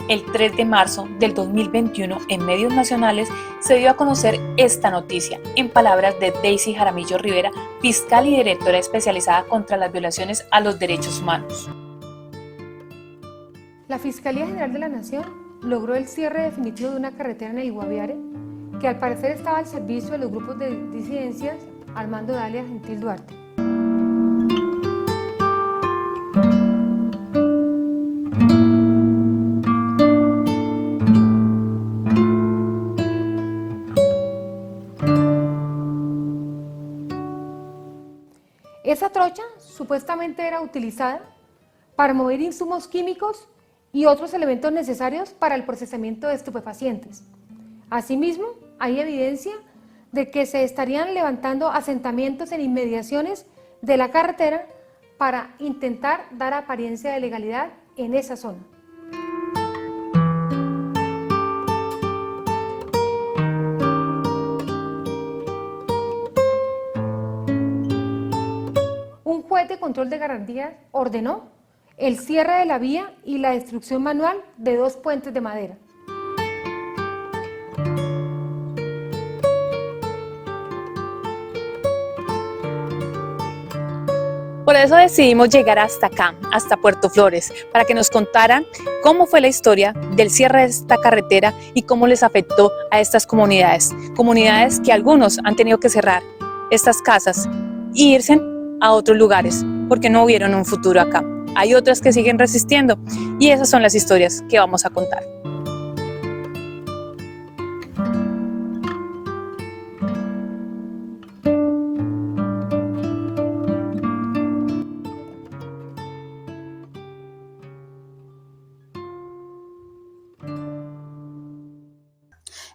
El 3 de marzo del 2021, en medios nacionales, se dio a conocer esta noticia, en palabras de Daisy Jaramillo Rivera, fiscal y directora especializada contra las violaciones a los derechos humanos. La Fiscalía General de la Nación logró el cierre definitivo de una carretera en el Guaviare, que al parecer estaba al servicio de los grupos de disidencias al mando de alias Gentil Duarte. Esa trocha supuestamente era utilizada para mover insumos químicos y otros elementos necesarios para el procesamiento de estupefacientes. Asimismo, hay evidencia de que se estarían levantando asentamientos en inmediaciones de la carretera para intentar dar apariencia de legalidad en esa zona. Un juez de control de garantías ordenó el cierre de la vía y la destrucción manual de 2 puentes de madera. Por eso decidimos llegar hasta acá, hasta Puerto Flores, para que nos contaran cómo fue la historia del cierre de esta carretera y cómo les afectó a estas comunidades. Comunidades que algunos han tenido que cerrar estas casas e irse a otros lugares porque no vieron un futuro acá. Hay otras que siguen resistiendo y esas son las historias que vamos a contar.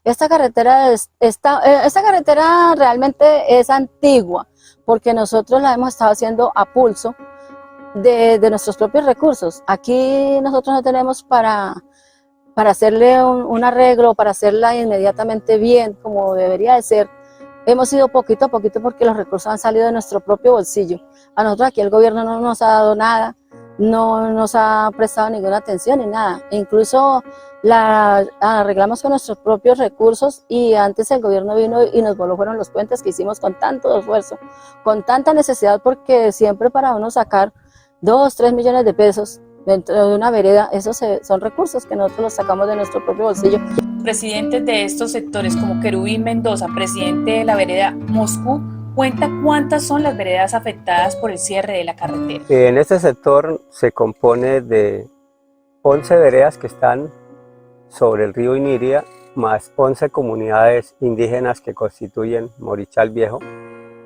Esta carretera realmente es antigua porque nosotros la hemos estado haciendo a pulso de nuestros propios recursos. Aquí nosotros no tenemos para hacerle un arreglo, para hacerla inmediatamente bien como debería de ser. Hemos ido poquito a poquito porque los recursos han salido de nuestro propio bolsillo. A nosotros aquí el gobierno no nos ha dado nada, no nos ha prestado ninguna atención ni nada. E incluso la arreglamos con nuestros propios recursos y antes el gobierno vino y nos voló fueron los puentes que hicimos con tanto esfuerzo, con tanta necesidad, porque siempre para uno sacar 2, 3 millones de pesos dentro de una vereda, esos son recursos que nosotros los sacamos de nuestro propio bolsillo. Presidentes de estos sectores como Querubín Mendoza, presidente de la vereda Moscú, cuenta cuántas son las veredas afectadas por el cierre de la carretera. En este sector se compone de 11 veredas que están sobre el río Iniria, más 11 comunidades indígenas que constituyen Morichal Viejo,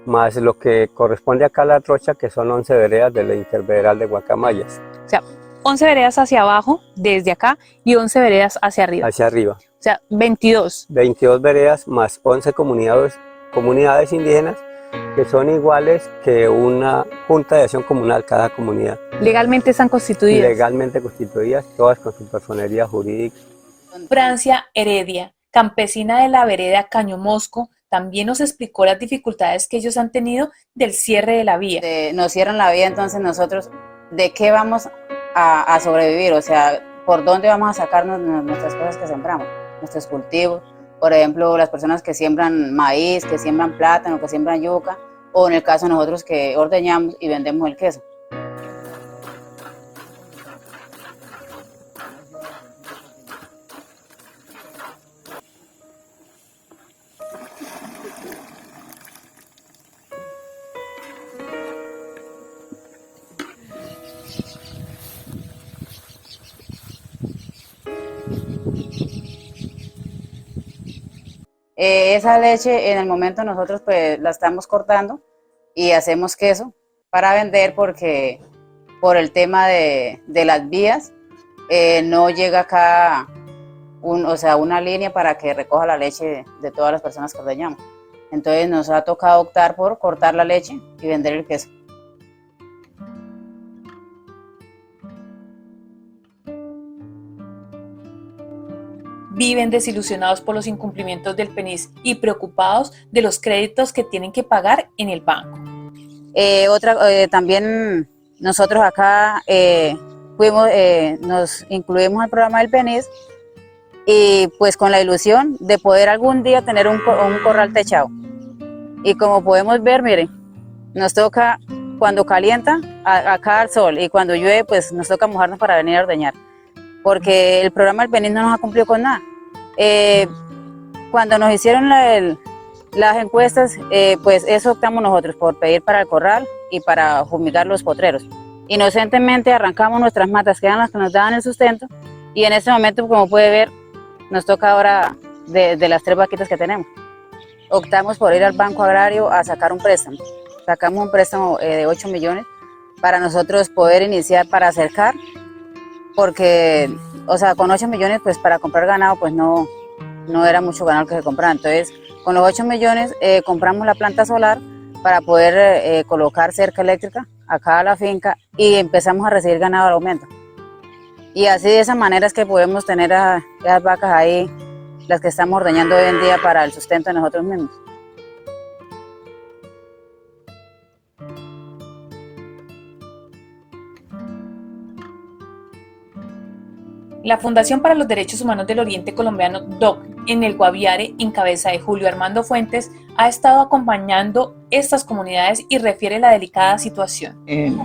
más lo que corresponde acá a La Trocha, que son 11 veredas de la Interveredal de Guacamayas. O sea, 11 veredas hacia abajo, desde acá, y 11 veredas hacia arriba. Hacia arriba. O sea, 22. 22 veredas más 11 comunidades indígenas que son iguales que una junta de acción comunal cada comunidad. Legalmente están constituidas. Legalmente constituidas, todas con su personería jurídica. Francia Heredia, campesina de la vereda Caño Mosco, también nos explicó las dificultades que ellos han tenido del cierre de la vía. Nos cierran la vía, entonces nosotros, ¿de qué vamos a sobrevivir? O sea, ¿por dónde vamos a sacarnos nuestras cosas que sembramos? Nuestros cultivos, por ejemplo, las personas que siembran maíz, que siembran plátano, que siembran yuca, o en el caso de nosotros que ordeñamos y vendemos el queso. Esa leche en el momento nosotros pues la estamos cortando y hacemos queso para vender porque por el tema de las vías no llega acá una línea para que recoja la leche de todas las personas que ordeñamos. Entonces nos ha tocado optar por cortar la leche y vender el queso. Viven desilusionados por los incumplimientos del PENIS y preocupados de los créditos que tienen que pagar en el banco. También nosotros acá nos incluimos al programa del PENIS y pues con la ilusión de poder algún día tener un corral techado. Y como podemos ver, miren, nos toca cuando calienta acá al sol y cuando llueve pues nos toca mojarnos para venir a ordeñar, porque el programa del PENIS no nos ha cumplido con nada. Cuando nos hicieron las encuestas, pues eso optamos nosotros por pedir para el corral y para fumigar los potreros. Inocentemente arrancamos nuestras matas, que eran las que nos daban el sustento, y en este momento, como puede ver, nos toca ahora de las 3 vaquitas que tenemos. Optamos por ir al Banco Agrario a sacar un préstamo. Sacamos un préstamo de 8 millones para nosotros poder iniciar para cercar, porque, o sea, con 8 millones, pues para comprar ganado, pues no era mucho ganado que se compraba. Entonces, con los 8 millones compramos la planta solar para poder colocar cerca eléctrica acá a la finca y empezamos a recibir ganado al aumento. Y así de esa manera es que podemos tener a esas vacas ahí, las que estamos ordeñando hoy en día para el sustento de nosotros mismos. La Fundación para los Derechos Humanos del Oriente Colombiano, DOC, en el Guaviare, en cabeza de Julio Armando Fuentes, ha estado acompañando estas comunidades y refiere la delicada situación. En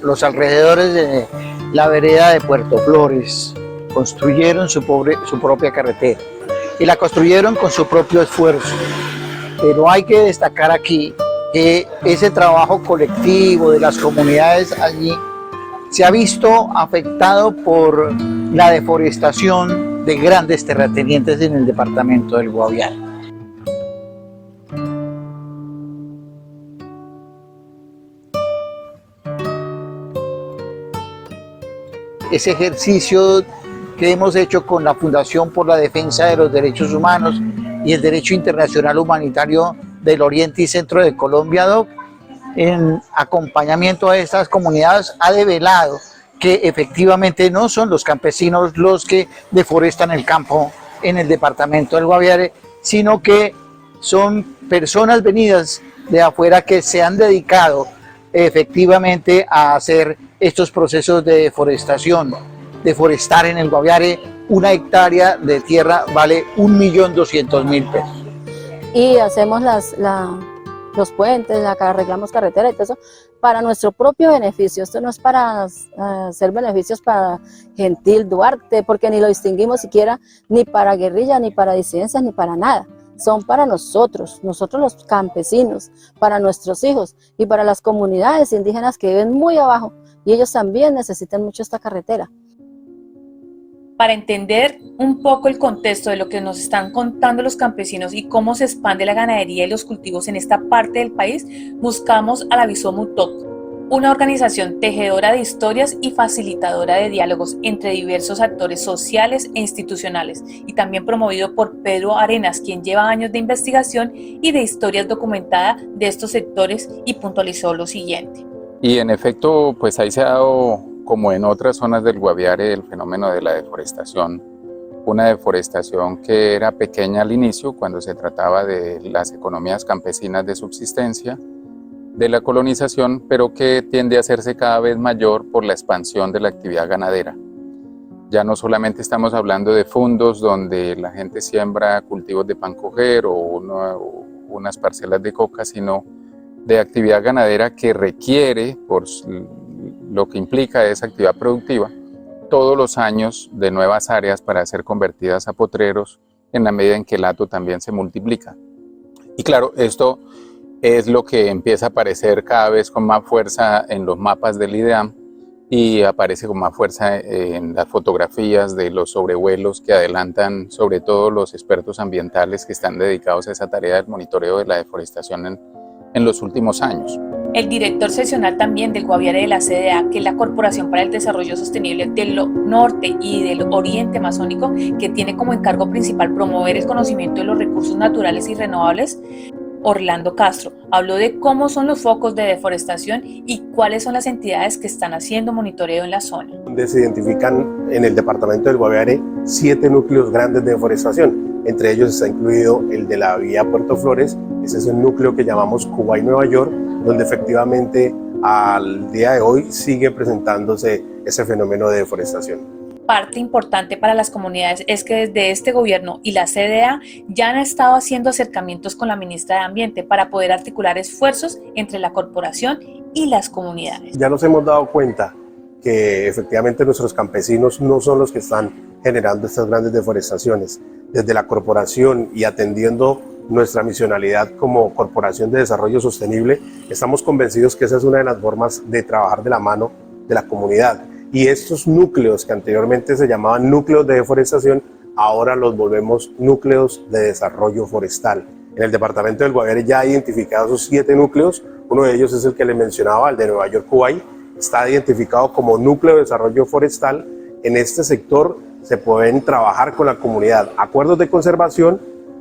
los alrededores de la vereda de Puerto Flores construyeron su propia carretera y la construyeron con su propio esfuerzo. Pero hay que destacar aquí que ese trabajo colectivo de las comunidades allí se ha visto afectado por la deforestación de grandes terratenientes en el departamento del Guaviare. Ese ejercicio que hemos hecho con la Fundación por la Defensa de los Derechos Humanos y el Derecho Internacional Humanitario del Oriente y Centro de Colombia, DOC, en acompañamiento a estas comunidades, ha develado que efectivamente no son los campesinos los que deforestan el campo en el departamento del Guaviare, sino que son personas venidas de afuera que se han dedicado efectivamente a hacer estos procesos de deforestación. Deforestar en el Guaviare, 1 hectárea de tierra vale 1.200.000 pesos. Y hacemos los puentes, acá arreglamos carretera y todo eso para nuestro propio beneficio. Esto no es para hacer beneficios para Gentil Duarte, porque ni lo distinguimos siquiera ni para guerrilla, ni para disidencias, ni para nada. Son para nosotros los campesinos, para nuestros hijos y para las comunidades indígenas que viven muy abajo, y ellos también necesitan mucho esta carretera. Para entender un poco el contexto de lo que nos están contando los campesinos y cómo se expande la ganadería y los cultivos en esta parte del país, buscamos a la Bisomu TOC, una organización tejedora de historias y facilitadora de diálogos entre diversos actores sociales e institucionales, y también promovido por Pedro Arenas, quien lleva años de investigación y de historias documentada de estos sectores, y puntualizó lo siguiente. Y en efecto, pues ahí se ha dado, como en otras zonas del Guaviare, el fenómeno de la deforestación. Una deforestación que era pequeña al inicio, cuando se trataba de las economías campesinas de subsistencia, de la colonización, pero que tiende a hacerse cada vez mayor por la expansión de la actividad ganadera. Ya no solamente estamos hablando de fundos donde la gente siembra cultivos de pan coger o unas parcelas de coca, sino de actividad ganadera que requiere, por lo que implica esa actividad productiva, todos los años de nuevas áreas para ser convertidas a potreros en la medida en que el hato también se multiplica. Y claro, esto es lo que empieza a aparecer cada vez con más fuerza en los mapas del IDEAM y aparece con más fuerza en las fotografías de los sobrevuelos que adelantan sobre todo los expertos ambientales que están dedicados a esa tarea del monitoreo de la deforestación en los últimos años. El director seccional también del Guaviare de la CDA, que es la Corporación para el Desarrollo Sostenible del Norte y del Oriente Amazónico, que tiene como encargo principal promover el conocimiento de los recursos naturales y renovables, Orlando Castro, habló de cómo son los focos de deforestación y cuáles son las entidades que están haciendo monitoreo en la zona. Donde se identifican en el departamento del Guaviare 7 núcleos grandes de deforestación. Entre ellos está incluido el de la vía Puerto Flores. Ese es un núcleo que llamamos Cuba y Nueva York, donde efectivamente al día de hoy sigue presentándose ese fenómeno de deforestación. Parte importante para las comunidades es que desde este gobierno y la CDA ya han estado haciendo acercamientos con la ministra de Ambiente para poder articular esfuerzos entre la corporación y las comunidades. Ya nos hemos dado cuenta que efectivamente nuestros campesinos no son los que están generando estas grandes deforestaciones. Desde la corporación y atendiendo nuestra misionalidad como Corporación de Desarrollo Sostenible, estamos convencidos que esa es una de las formas de trabajar de la mano de la comunidad. Y estos núcleos que anteriormente se llamaban núcleos de deforestación, ahora los volvemos núcleos de desarrollo forestal. En el departamento del Guaviare ya hay identificados esos 7 núcleos, uno de ellos es el que le mencionaba, el de Nueva York, Kuwait, está identificado como núcleo de desarrollo forestal. En este sector se pueden trabajar con la comunidad, acuerdos de conservación,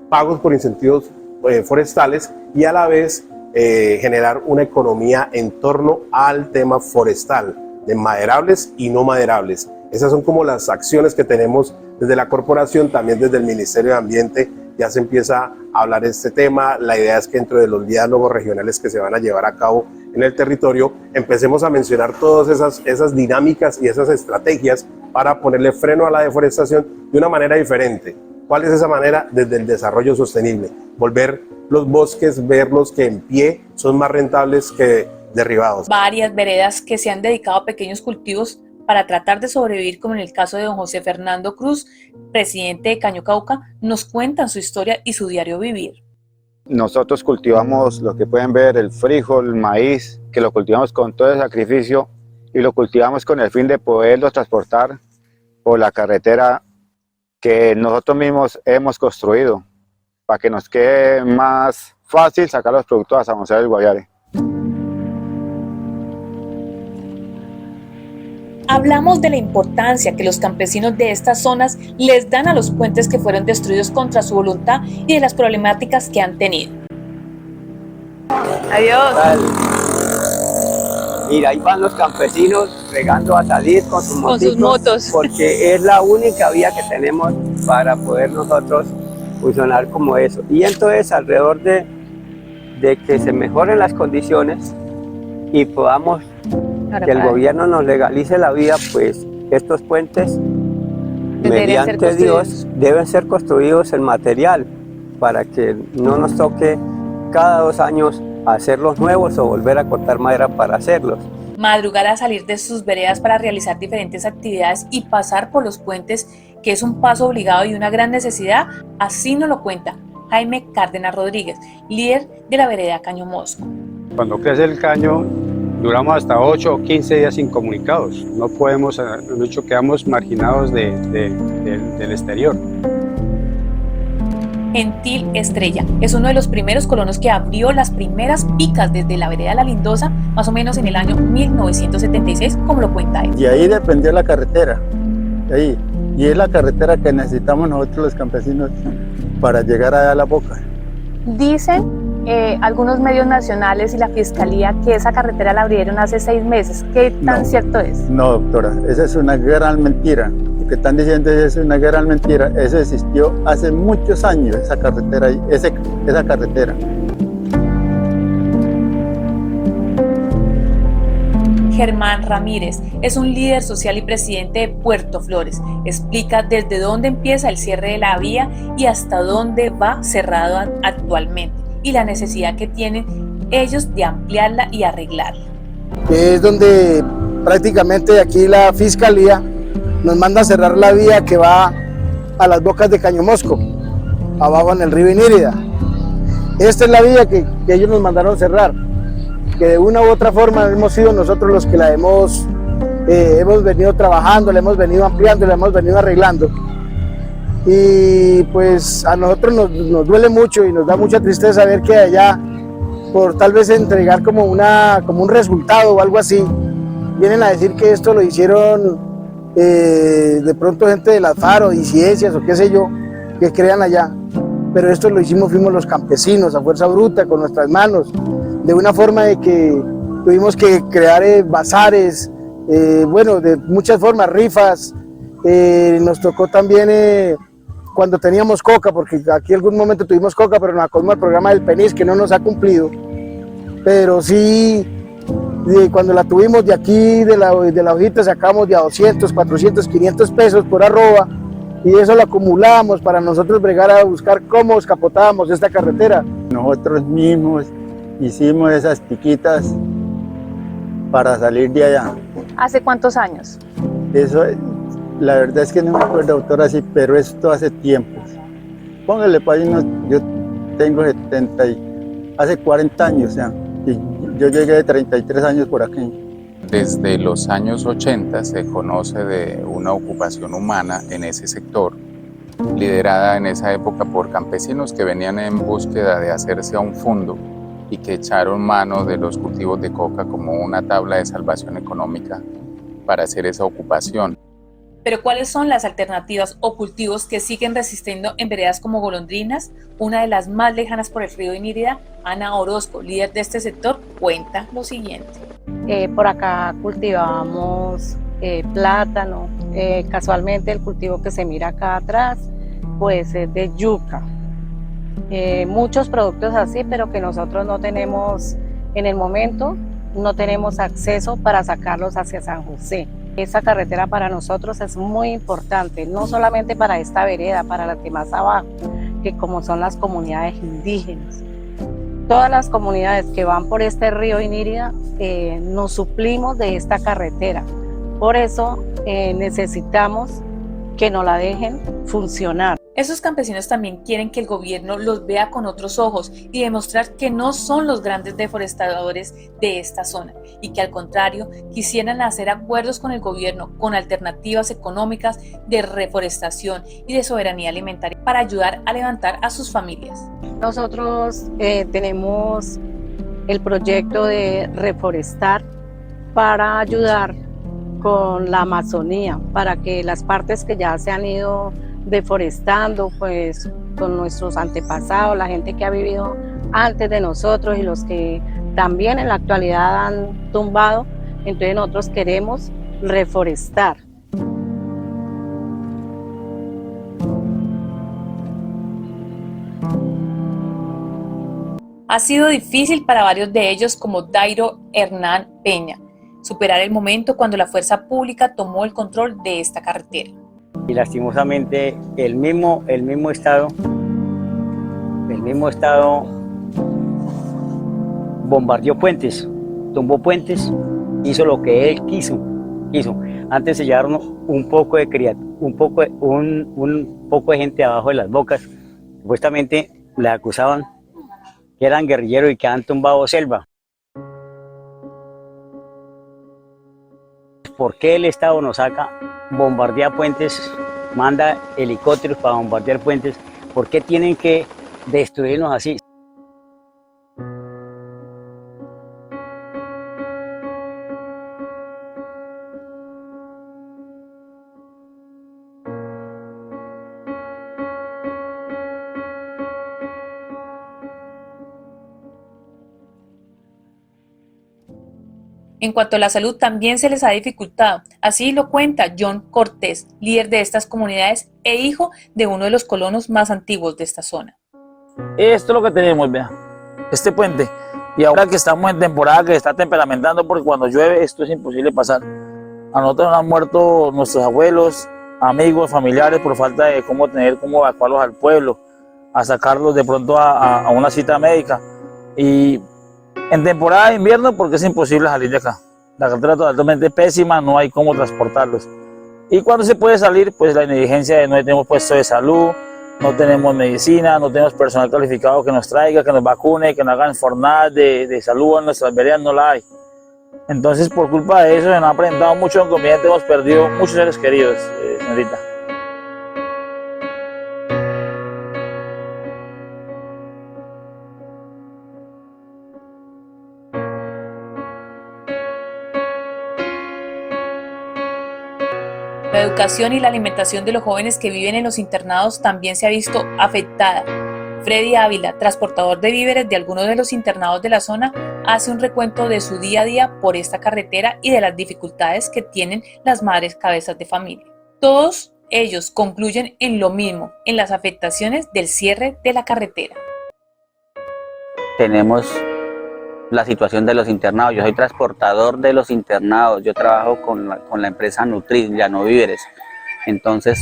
pagos por incentivos forestales y a la vez generar una economía en torno al tema forestal, de maderables y no maderables. Esas son como las acciones que tenemos desde la corporación, también desde el Ministerio de Ambiente ya se empieza a hablar de este tema. La idea es que dentro de los diálogos regionales que se van a llevar a cabo en el territorio, empecemos a mencionar todas esas dinámicas y esas estrategias para ponerle freno a la deforestación de una manera diferente. ¿Cuál es esa manera? Desde el desarrollo sostenible, volver los bosques, verlos que en pie son más rentables que derribados. Varias veredas que se han dedicado a pequeños cultivos para tratar de sobrevivir, como en el caso de don José Fernando Cruz, presidente de Caño Cauca, nos cuentan su historia y su diario vivir. Nosotros cultivamos lo que pueden ver, el frijol, el maíz, que lo cultivamos con todo el sacrificio y lo cultivamos con el fin de poderlo transportar por la carretera que nosotros mismos hemos construido para que nos quede más fácil sacar los productos a San José del Guaviare. Hablamos de la importancia que los campesinos de estas zonas les dan a los puentes que fueron destruidos contra su voluntad y de las problemáticas que han tenido. Adiós. Mira, ahí van los campesinos regando a salir con sus motos, porque es la única vía que tenemos para poder nosotros funcionar como eso. Y entonces alrededor de que se mejoren las condiciones y podamos que el gobierno nos legalice la vía, pues estos puentes, mediante Dios, deben ser construidos en material para que no nos toque cada 2 años hacerlos nuevos o volver a cortar madera para hacerlos. Madrugar a salir de sus veredas para realizar diferentes actividades y pasar por los puentes, que es un paso obligado y una gran necesidad, así nos lo cuenta Jaime Cárdenas Rodríguez, líder de la vereda Caño Mosco. Cuando crece el caño, duramos hasta 8 o 15 días incomunicados. No podemos, de hecho, quedamos marginados del exterior. Gentil Estrella es uno de los primeros colonos que abrió las primeras picas desde la vereda La Lindosa, más o menos en el año 1976, como lo cuenta él. Y ahí dependió la carretera, ahí. Y es la carretera que necesitamos nosotros los campesinos para llegar allá a la boca. Dicen algunos medios nacionales y la fiscalía que esa carretera la abrieron hace 6 meses. ¿Qué tan cierto es? No, doctora, esa es una gran mentira. Lo que están diciendo es una gran mentira. Eso existió hace muchos años, esa carretera, esa carretera. Germán Ramírez es un líder social y presidente de Puerto Flores. Explica desde dónde empieza el cierre de la vía y hasta dónde va cerrado actualmente y la necesidad que tienen ellos de ampliarla y arreglarla. Es donde prácticamente aquí la fiscalía nos manda a cerrar la vía que va a las bocas de Caño Mosco, abajo en el río Inírida. Esta es la vía que ellos nos mandaron cerrar, que de una u otra forma hemos sido nosotros los que la hemos venido trabajando, la hemos venido ampliando, la hemos venido arreglando. Y pues a nosotros nos duele mucho y nos da mucha tristeza ver que allá, por tal vez entregar como un resultado o algo así, vienen a decir que esto lo hicieron de pronto gente de las FARC o disidencias o qué sé yo, que crean allá. Pero esto lo fuimos los campesinos a fuerza bruta, con nuestras manos, de una forma de que tuvimos que crear bazares, bueno, de muchas formas, rifas. Nos tocó también cuando teníamos coca, porque aquí en algún momento tuvimos coca, pero nos acogimos al programa del PENIS, que no nos ha cumplido. Pero sí Cuando la tuvimos de aquí, de la hojita, sacamos de a 200, 400, 500 pesos por arroba, y eso lo acumulamos para nosotros bregar a buscar cómo escapotábamos esta carretera. Nosotros mismos hicimos esas piquitas para salir de allá. ¿Hace cuántos años? Eso, la verdad es que no me acuerdo, doctora, sí, pero esto hace tiempo. Póngale para ahí, yo tengo 70 y hace 40 años ya, y yo llegué de 33 años por aquí. Desde los años 80 se conoce de una ocupación humana en ese sector, liderada en esa época por campesinos que venían en búsqueda de hacerse a un fondo y que echaron mano de los cultivos de coca como una tabla de salvación económica para hacer esa ocupación. Pero ¿cuáles son las alternativas o cultivos que siguen resistiendo en veredas como Golondrinas? Una de las más lejanas por el río Inírida, Ana Orozco, líder de este sector, cuenta lo siguiente. Por acá cultivamos plátano, casualmente el cultivo que se mira acá atrás pues es de yuca. Muchos productos así, pero que nosotros no tenemos en el momento, no tenemos acceso para sacarlos hacia San José. Esta carretera para nosotros es muy importante, no solamente para esta vereda, para las de más abajo, que como son las comunidades indígenas. Todas las comunidades que van por este río Inírida nos suplimos de esta carretera. Por eso necesitamos que nos la dejen funcionar. Esos campesinos también quieren que el gobierno los vea con otros ojos y demostrar que no son los grandes deforestadores de esta zona y que al contrario quisieran hacer acuerdos con el gobierno con alternativas económicas de reforestación y de soberanía alimentaria para ayudar a levantar a sus familias. Nosotros tenemos el proyecto de reforestar para ayudar con la Amazonía, para que las partes que ya se han ido deforestando, pues con nuestros antepasados, la gente que ha vivido antes de nosotros y los que también en la actualidad han tumbado, entonces nosotros queremos reforestar. Ha sido difícil para varios de ellos, como Dairo Hernán Peña, superar el momento cuando la fuerza pública tomó el control de esta carretera. Y lastimosamente el mismo Estado bombardeó puentes, tumbó puentes, hizo lo que él quiso. Antes se llevaron un poco de gente abajo de las bocas, supuestamente le acusaban que eran guerrilleros y que han tumbado selva. ¿Por qué el Estado nos saca, bombardea puentes, manda helicópteros para bombardear puentes? ¿Por qué tienen que destruirnos así? En cuanto a la salud, también se les ha dificultado. Así lo cuenta John Cortés, líder de estas comunidades e hijo de uno de los colonos más antiguos de esta zona. Esto es lo que tenemos, vea, este puente. Y ahora que estamos en temporada que está temperamentando, porque cuando llueve esto es imposible pasar. A nosotros nos han muerto nuestros abuelos, amigos, familiares, por falta de cómo evacuarlos al pueblo, a sacarlos de pronto a una cita médica. Y en temporada de invierno, porque es imposible salir de acá. La carretera es totalmente pésima, no hay cómo transportarlos. Y cuando se puede salir, pues la negligencia de no tenemos puesto de salud, no tenemos medicina, no tenemos personal calificado que nos traiga, que nos vacune, que nos hagan jornadas de salud en nuestras veredas, no la hay. Entonces, por culpa de eso, se nos ha presentado mucho inconveniente, hemos perdido muchos seres queridos, señorita. La educación y la alimentación de los jóvenes que viven en los internados también se ha visto afectada. Freddy Ávila, transportador de víveres de algunos de los internados de la zona, hace un recuento de su día a día por esta carretera y de las dificultades que tienen las madres cabezas de familia. Todos ellos concluyen en lo mismo, en las afectaciones del cierre de la carretera. Tenemos la situación de los internados. Yo soy transportador de los internados, yo trabajo con la empresa Nutris, Llano Víveres. Entonces,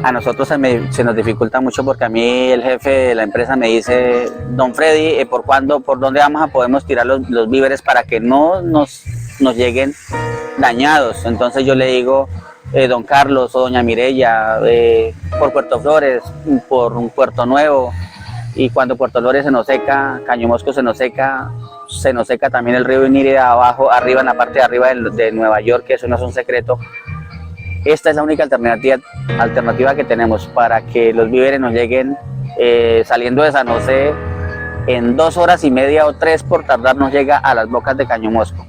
a nosotros se nos dificulta mucho porque a mí el jefe de la empresa me dice, don Freddy, ¿por dónde podemos tirar los víveres para que no nos lleguen dañados? Entonces yo le digo, don Carlos o doña Mireya, por Puerto Flores, por un Puerto Nuevo, y cuando Puerto Flores se nos seca, Caño Mosco se nos seca también el río Inírida arriba en la parte de arriba de Nueva York, que eso no es un secreto. Esta es la única alternativa que tenemos para que los víveres nos lleguen saliendo de San José en 2 horas y media o 3 por tardar, nos llega a las bocas de Caño Mosco.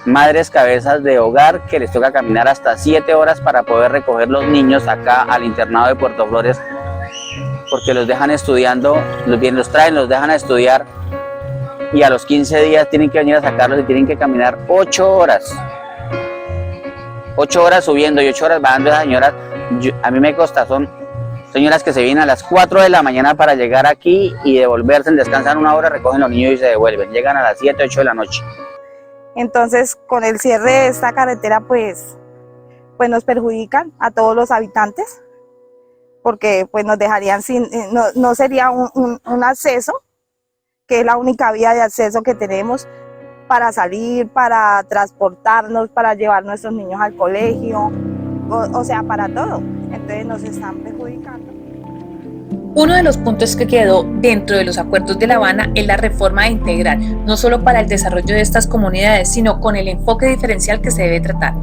Madres cabezas de hogar que les toca caminar hasta 7 horas para poder recoger los niños acá al internado de Puerto Flores, porque los dejan estudiando, los traen, los dejan a estudiar y a los 15 días tienen que venir a sacarlos y tienen que caminar 8 horas. 8 horas subiendo y 8 horas bajando. Esas señoras, a mí me consta, son señoras que se vienen a las 4 de la mañana para llegar aquí y devolverse, descansan 1 hora, recogen los niños y se devuelven. Llegan a las 7, 8 de la noche. Entonces, con el cierre de esta carretera, pues nos perjudican a todos los habitantes, porque pues nos dejarían sin, no sería un acceso, que es la única vía de acceso que tenemos para salir, para transportarnos, para llevar nuestros niños al colegio, o sea, para todo. Entonces nos están perjudicando. Uno de los puntos que quedó dentro de los acuerdos de La Habana es la reforma integral, no solo para el desarrollo de estas comunidades, sino con el enfoque diferencial que se debe tratar.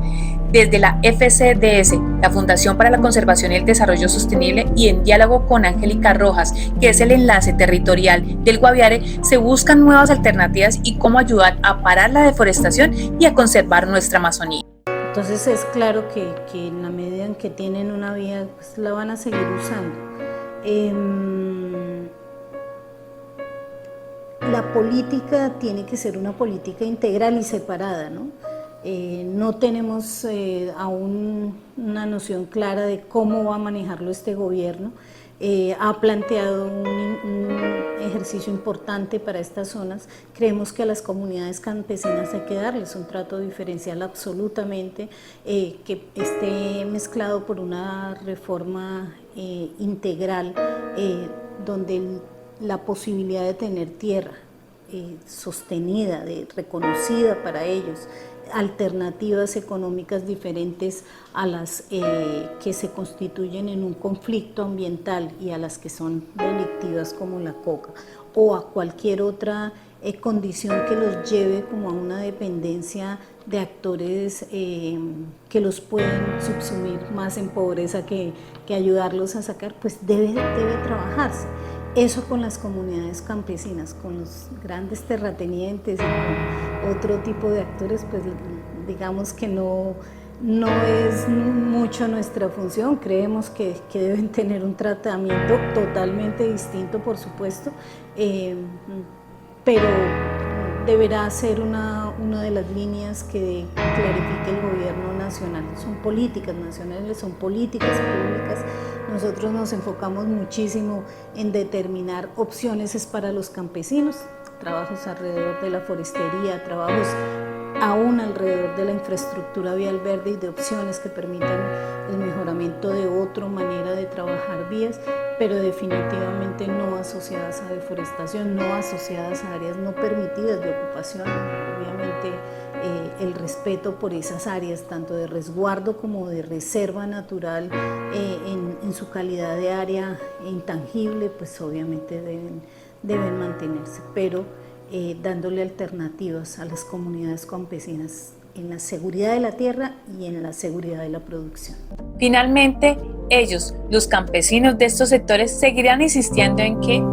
Desde la FCDS, la Fundación para la Conservación y el Desarrollo Sostenible, y en diálogo con Angélica Rojas, que es el enlace territorial del Guaviare, se buscan nuevas alternativas y cómo ayudar a parar la deforestación y a conservar nuestra Amazonía. Entonces es claro que en la medida en que tienen una vía, pues la van a seguir usando. La política tiene que ser una política integral y separada, ¿no? No tenemos aún una noción clara de cómo va a manejarlo este gobierno. Ha planteado un ejercicio importante para estas zonas. Creemos que a las comunidades campesinas hay que darles un trato diferencial absolutamente, que esté mezclado por una reforma integral, donde la posibilidad de tener tierra sostenida, reconocida para ellos, alternativas económicas diferentes a las que se constituyen en un conflicto ambiental y a las que son delictivas como la coca, o a cualquier otra condición que los lleve como a una dependencia de actores que los pueden subsumir más en pobreza que ayudarlos a sacar, pues debe trabajarse. Eso con las comunidades campesinas, con los grandes terratenientes y con otro tipo de actores, pues digamos que no es mucho nuestra función. Creemos que deben tener un tratamiento totalmente distinto, por supuesto, pero deberá ser una de las líneas que clarifique el gobierno nacional. Son políticas nacionales, son políticas públicas. Nosotros nos enfocamos muchísimo en determinar opciones para los campesinos, trabajos alrededor de la forestería, trabajos aún alrededor de la infraestructura vial verde y de opciones que permitan el mejoramiento de otra manera de trabajar vías, pero definitivamente no asociadas a deforestación, no asociadas a áreas no permitidas de ocupación. Obviamente el respeto por esas áreas, tanto de resguardo como de reserva natural, en su calidad de área intangible, pues obviamente deben mantenerse, pero dándole alternativas a las comunidades campesinas en la seguridad de la tierra y en la seguridad de la producción. Finalmente, ellos, los campesinos de estos sectores, seguirán insistiendo en que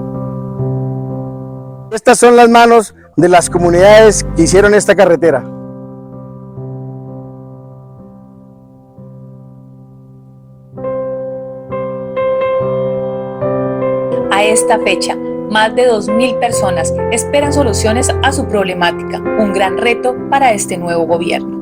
estas son las manos de las comunidades que hicieron esta carretera. esta fecha, más de 2.000 personas esperan soluciones a su problemática, un gran reto para este nuevo gobierno.